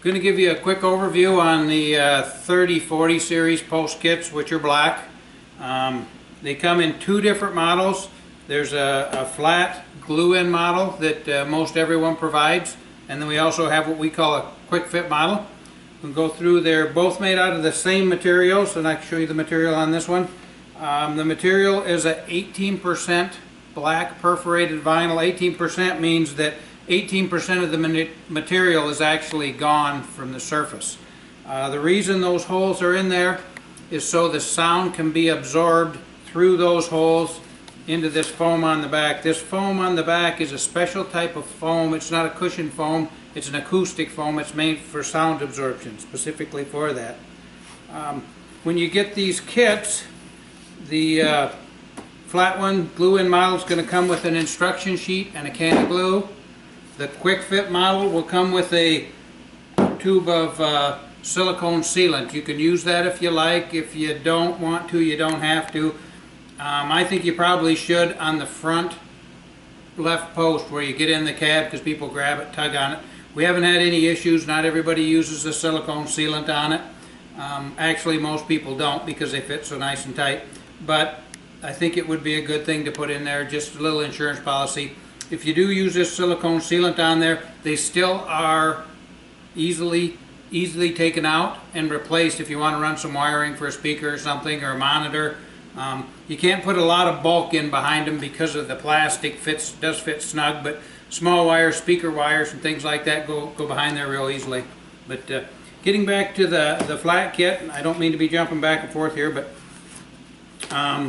Going to give you a quick overview on the 3040 series post kits, which are black. They come in two different models. There's a flat glue-in model that most everyone provides, and then we also have what we call a QWIK-Fit model. We'll go through. They're both made out of the same materials, and I can show you the material on this one. The material is a 18% black perforated vinyl. 18% means that 18% of the material is actually gone from the surface. The reason those holes are in there is so the sound can be absorbed through those holes into this foam on the back. This foam on the back is a special type of foam. It's not a cushion foam, it's an acoustic foam. It's made for sound absorption, specifically for that. When you get these kits, the flat one glue-in model is going to come with an instruction sheet and a can of glue. The QWIK-Fit model will come with a tube of silicone sealant. You can use that if you like. If you don't want to, you don't have to. I think you probably should on the front left post where you get in the cab, because people grab it, tug on it. We haven't had any issues. Not everybody uses the silicone sealant on it. Actually, most people don't because they fit so nice and tight. But I think it would be a good thing to put in there, just a little insurance policy. If you do use this silicone sealant on there, they still are easily taken out and replaced if you want to run some wiring for a speaker or something, or a monitor. You can't put a lot of bulk in behind them because of the plastic. Does fit snug, but small wires, speaker wires and things like that go behind there real easily. But getting back to the flat kit, I don't mean to be jumping back and forth here, but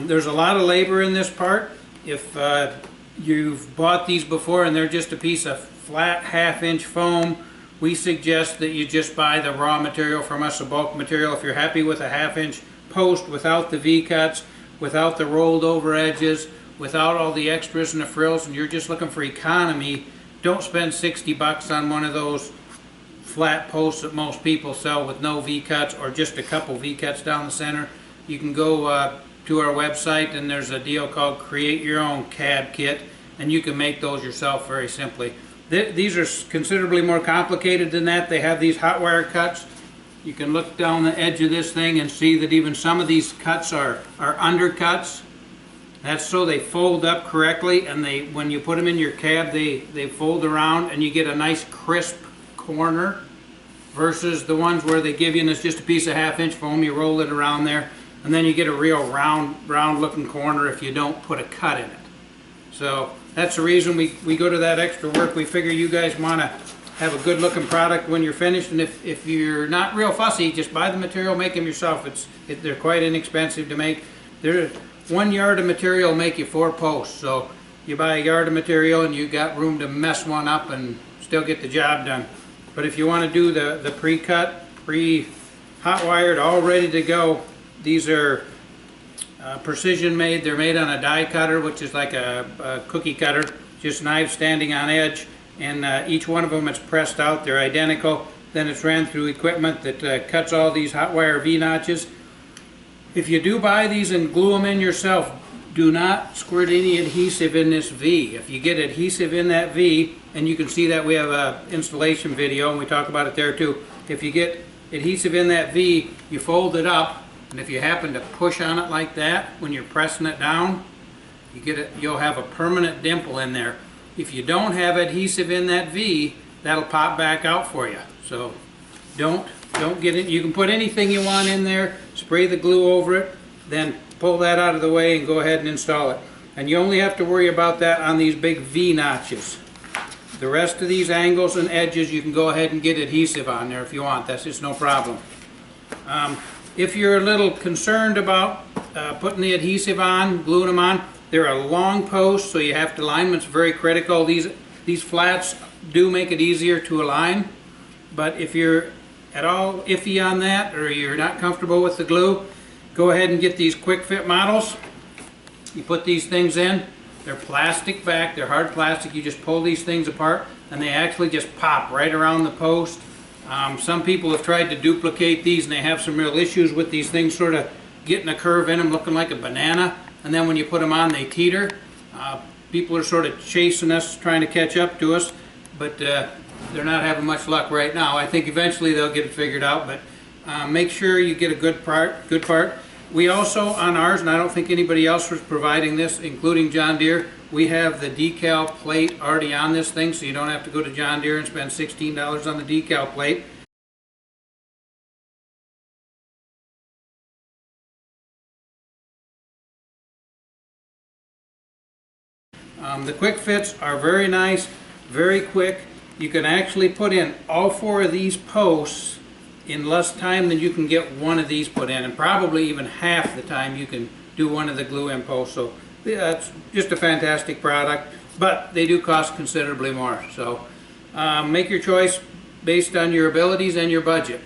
there's a lot of labor in this part. If you've bought these before and they're just a piece of flat half-inch foam, we suggest that you just buy the raw material from us, the bulk material. If you're happy with a half-inch post without the V-cuts, without the rolled over edges, without all the extras and the frills, and you're just looking for economy, don't spend 60 bucks on one of those flat posts that most people sell with no V-cuts, or just a couple V-cuts down the center. You can go to our website, and there's a deal called Create Your Own Cab Kit, and you can make those yourself very simply. These are considerably more complicated than that. They have these hot wire cuts. You can look down the edge of this thing and see that even some of these cuts are undercuts. That's so they fold up correctly, and when you put them in your cab, they fold around and you get a nice crisp corner, versus the ones where they give you, and it's just a piece of half-inch foam, you roll it around there, and then you get a real round looking corner if you don't put a cut in it. So that's the reason we go to that extra work. We figure you guys want to have a good looking product when you're finished, and if you're not real fussy, just buy the material, make them yourself. They're quite inexpensive to make. 1 yard of material will make you 4 posts, so you buy a yard of material and you got room to mess one up and still get the job done. But if you want to do the pre-cut, pre-hot wired, all ready to go, these are precision made. They're made on a die cutter, which is like a cookie cutter, just knives standing on edge, and each one of them is pressed out. They're identical. Then it's ran through equipment that cuts all these hot wire V-notches. If you do buy these and glue them in yourself, do not squirt any adhesive in this V. If you get adhesive in that V, and you can see that we have an installation video and we talk about it there too. If you get adhesive in that V, you fold it up, and if you happen to push on it like that when you're pressing it down, you'll have a permanent dimple in there. If you don't have adhesive in that V, that'll pop back out for you. So don't get it. You can put anything you want in there, spray the glue over it, then pull that out of the way and go ahead and install it. And you only have to worry about that on these big V notches. The rest of these angles and edges, you can go ahead and get adhesive on there if you want. That's just no problem. If you're a little concerned about putting the adhesive on, gluing them on, they're a long post, so you have to, alignment's very critical. These flats do make it easier to align, but if you're at all iffy on that, or you're not comfortable with the glue, go ahead and get these QWIK-Fit models. You put these things in, they're plastic back, they're hard plastic. You just pull these things apart and they actually just pop right around the post. Some people have tried to duplicate these and they have some real issues with these things sort of getting a curve in them, looking like a banana, and then when you put them on they teeter. People are sort of chasing us, trying to catch up to us, but they're not having much luck right now. I think eventually they'll get it figured out, but make sure you get a good part. We also, on ours, and I don't think anybody else was providing this, including John Deere, we have the decal plate already on this thing, so you don't have to go to John Deere and spend $16 on the decal plate. The QWIK-Fits are very nice, very quick. You can actually put in all 4 of these posts in less time than you can get one of these put in, and probably even half the time you can do one of the glue-in posts. So yeah, it's just a fantastic product, but they do cost considerably more. So make your choice based on your abilities and your budget.